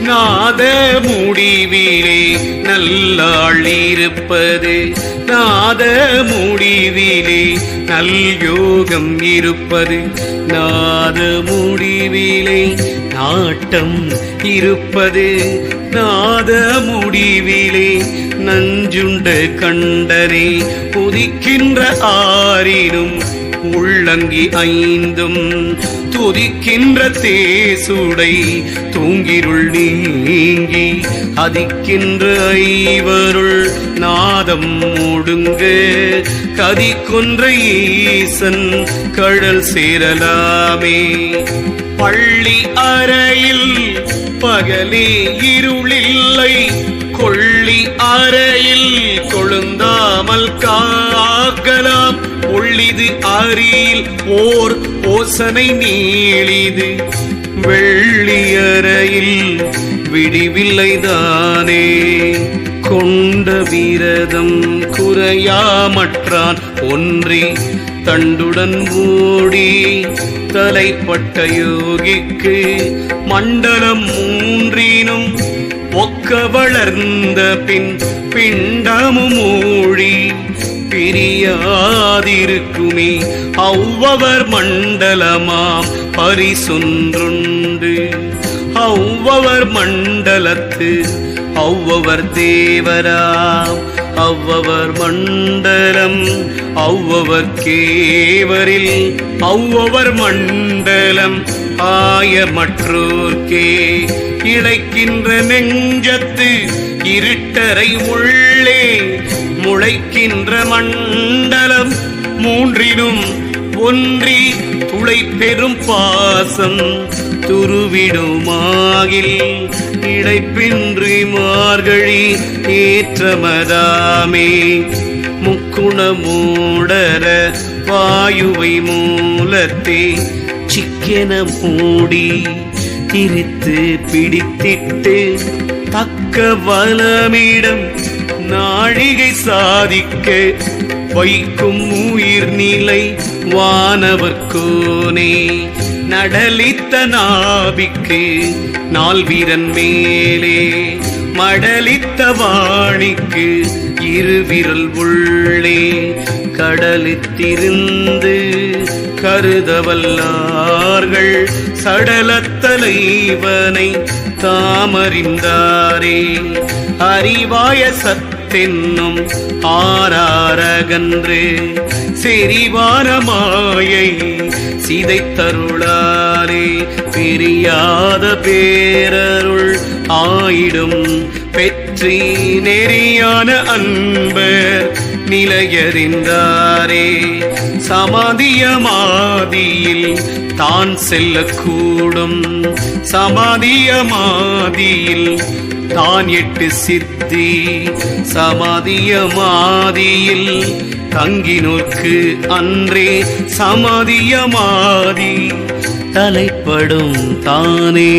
நாத முடிவிலே நல்லாள் இருப்பது, நாத முடிவிலே நல்யோகம் இருப்பது, நாத முடிவிலே நாட்டம் இருப்பது, நாத முடிவிலே நஞ்சுண்ட கண்டனே உதிக்கின்ற ஆறினும் உள்ளங்கி ஐந்தும் துதிக்கின்ற தேசுடை தூங்கிருள் நீங்கி அதிக்கின்ற ஐவருள் நாதம் ஒடுங்க கதிக்கொன்ற ஈசன் கடல் சேரலாமே. பள்ளி அறையில் பகலே இருளில்லை, கொள்ளி அறையில் கொழுந்தாமல் காக்கலாம், ஒள்ளிது அரியில் ஓர் ஓசனை நீளிது, வெள்ளியறையில் விடிவில்லைதானே. கொண்ட விரதம் குறையாமற்றான் ஒன்றி தண்டுடன் ஓடி தலைப்பட்ட யோகிக்கு மண்டலம் மூன்றினும் ஒக்க வளர்ந்த பின் பிண்டமும் மூழி பிரியாதிருக்குமே. அவ்வவர் மண்டலமாம் பரிசொன்றுண்டு, அவ்வவர் மண்டலத்து அவ்வவர் தேவராம், அவ்வவர் மண்டலம் அவ்வவர் கேவரில் அவ்வவர் மண்டலம் ஆய மற்றோர்க்கே. இழைக்கின்ற நெஞ்சத்து இருட்டறை உள்ளே முளைக்கின்ற மண்டலம் மூன்றிலும் ஒன்றி துளை பெரும் பாசம் துருவிடுமாகில் இடைப்பின்றி மார்கழி ஏற்றமதாமே. முக்குணமூடர வாயுவை மூலத்தே சிக்கென மூடி திரித்து பிடித்திட்டு தக்க வலமிடம் நாழிகை சாதிக்க வைக்கும் உயிர் நிலை வானவர்கோனே. நடலித்த நாபிக்கு நால்வீரன் மேலே மடலித்த வாணிக்கு இருவிரல் உள்ளே கடலித்திருந்து கருதவல்லார்கள் சடலத்தலைவனை தாமறிந்தாரே. அறிவாய சத்தென்னும் ஆராரகன்று செறிவான மாயை சிதைத்தருளாலே பிரியாத பேரருள் ஆயிடும் பெற்றி நெறியான அன்பர் நிலையறிந்தாரே. சமாதியமாதியில் தான் செல்லக்கூடும், சமாதியமாதியில் தான் எட்டு சித்தி, சமாதியமாதியில் தங்கினோர்க்கு அன்றே சமாதியமாதி தலைப்படும் தானே.